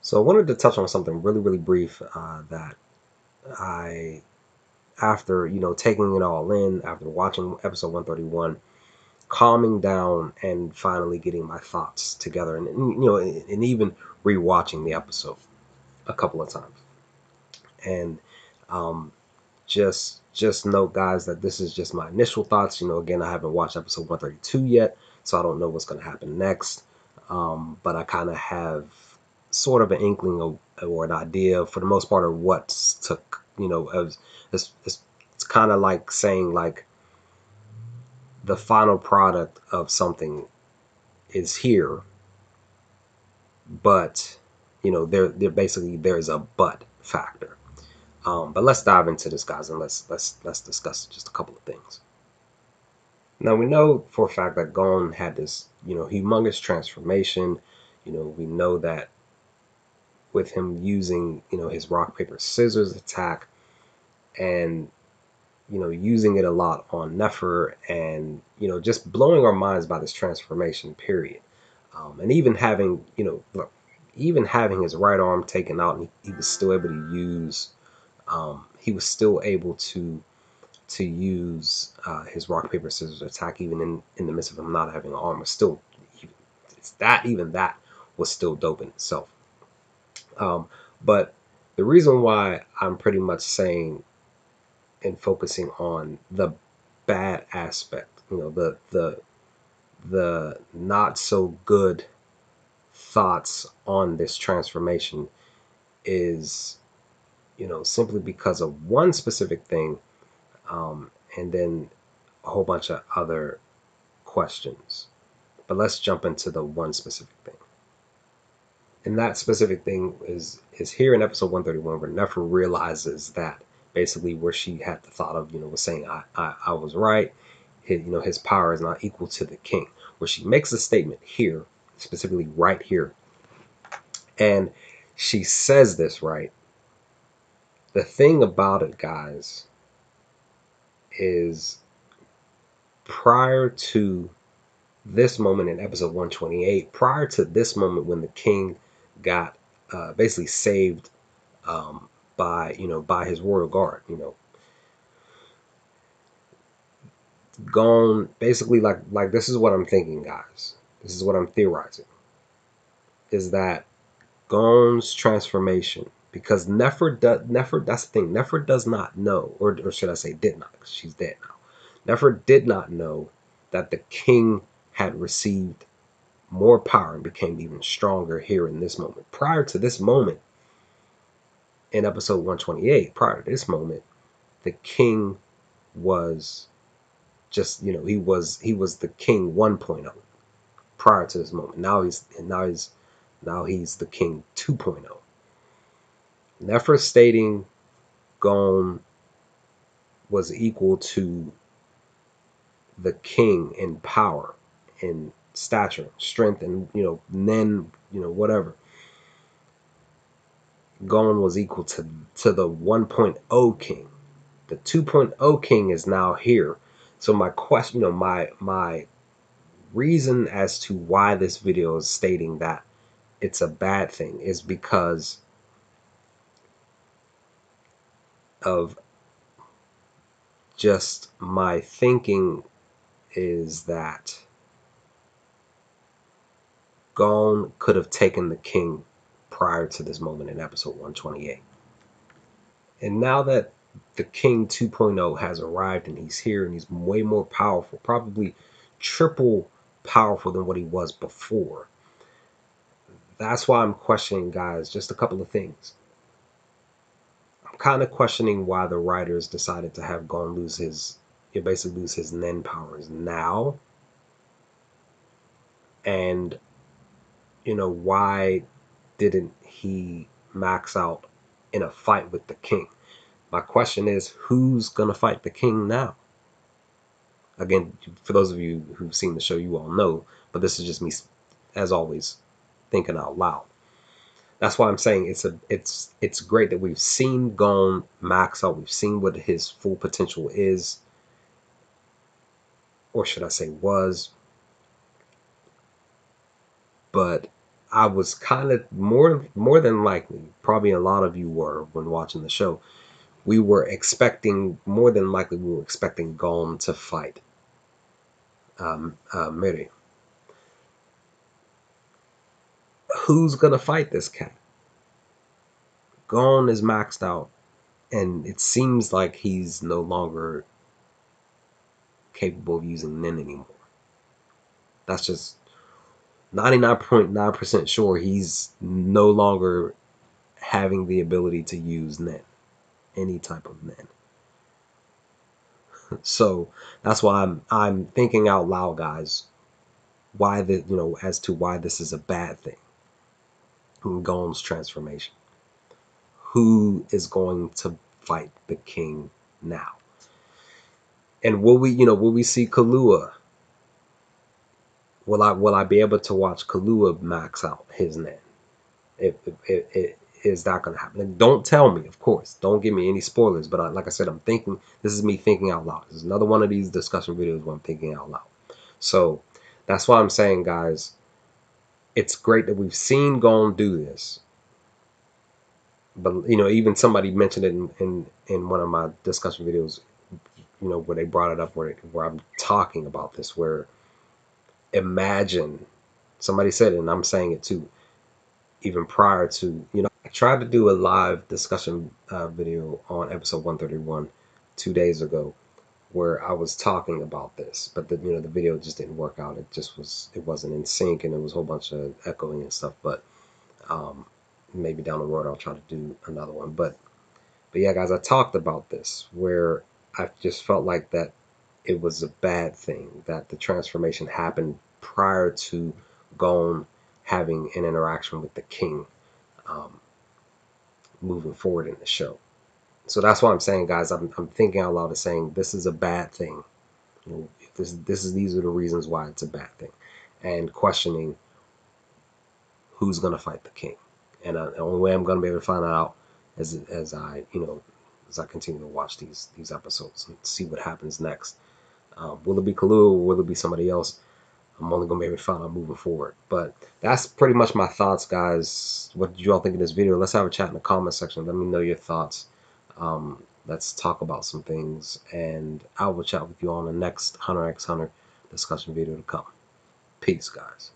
So I wanted to touch on something really brief that I, after taking it all in, after watching episode 131, calming down and finally getting my thoughts together, and even rewatching the episode a couple of times, and um, just note, guys, that this is just my initial thoughts. Again, I haven't watched episode 132 yet, so I don't know what's going to happen next. But I kind of have sort of an inkling or an idea, for the most part, of what's took. As it's kind of like saying, like, the final product of something is here, but there basically there's a but factor. But let's dive into this, guys, and let's discuss just a couple of things. Now, we know for a fact that Gon had this, humongous transformation. We know that with him using, his rock, paper, scissors attack, and, using it a lot on Nefer, and, just blowing our minds by this transformation, period. And even having, look, even having his right arm taken out, and he was still able to use, he was still able to use his rock, paper, scissors attack, even in the midst of him not having an arm. Was still, even that was still dope in itself. But the reason why I'm pretty much saying and focusing on the bad aspect, the not so good thoughts on this transformation, is simply because of one specific thing, and then a whole bunch of other questions. But let's jump into the one specific thing. And that specific thing is here in episode 131, where Nefer realizes that basically where she had the thought of, was saying, I was right. His power is not equal to the king. Where she makes a statement here, specifically right here. And she says this, right? The thing about it, guys, is prior to this moment in episode 128, prior to this moment when the king got basically saved, by his royal guard, gone basically, like this is what I'm thinking, guys. This is what I'm theorizing, is that Gon's transformation, because Nefer, that's the thing, Nefer does not know, or should I say did not, because she's dead now. Nefer did not know that the king had received more power and became even stronger here in this moment. Prior to this moment in episode 128, prior to this moment, the king was just, he was the king 1.0 prior to this moment. Now he's the king 2.0. Nefer stating Gon was equal to the king in power, in stature, strength, and then whatever. Gon was equal to the 1.0 king. The 2.0 king is now here. So my question, my reason as to why this video is stating that it's a bad thing is because of just my thinking, is that Gon could have taken the king prior to this moment in episode 128. And now that the king 2.0 has arrived and he's here and he's way more powerful, probably triple powerful than what he was before. That's why I'm questioning, guys, just a couple of things. I'm kind of questioning why the writers decided to have Gon lose his, basically lose his Nen powers now. And, why didn't he max out in a fight with the king? My question is, who's going to fight the king now? Again, for those of you who've seen the show, you all know, but this is just me, as always, thinking out loud. That's why I'm saying it's great that we've seen Gon max out. We've seen what his full potential is, or should I say was. But I was kind of more than likely, probably a lot of you were when watching the show. We were expecting more than likely we were expecting Gon to fight Miri. Who's gonna fight this cat? Gon is maxed out, and it seems like he's no longer capable of using Nen anymore. That's just 99.9% sure he's no longer having the ability to use Nen, any type of Nen. So that's why I'm thinking out loud, guys. Why the as to why this is a bad thing. Gon's transformation. Who is going to fight the king now? And will we see Kahlua? Will I be able to watch Kahlua max out his net? If is that going to happen? And don't tell me, of course. Don't give me any spoilers. But like I said, I'm thinking. This is me thinking out loud. This is another one of these discussion videos where I'm thinking out loud. So that's why I'm saying, guys, it's great that we've seen Gon do this. But even somebody mentioned it in one of my discussion videos. Where they brought it up, where I'm talking about this, where imagine somebody said it, and I'm saying it too, even prior to, I tried to do a live discussion video on episode 131 2 days ago, where I was talking about this, but the video just didn't work out. It wasn't in sync, and it was a whole bunch of echoing and stuff. But maybe down the road I'll try to do another one. But yeah, guys, I talked about this where I just felt like that it was a bad thing that the transformation happened prior to Gon having an interaction with the king, um, moving forward in the show. So that's why I'm saying, guys, I'm thinking out loud and saying this is a bad thing. These are the reasons why it's a bad thing, and questioning who's gonna fight the king. And the only way I'm gonna be able to find that out as I as I continue to watch these episodes and see what happens next. Will it be Kalu or will it be somebody else? I'm only gonna be able to find out moving forward. But that's pretty much my thoughts, guys. What did you all think of this video? Let's have a chat in the comment section. Let me know your thoughts. Let's talk about some things, and I will chat with you on the next Hunter x Hunter discussion video to come. Peace, guys.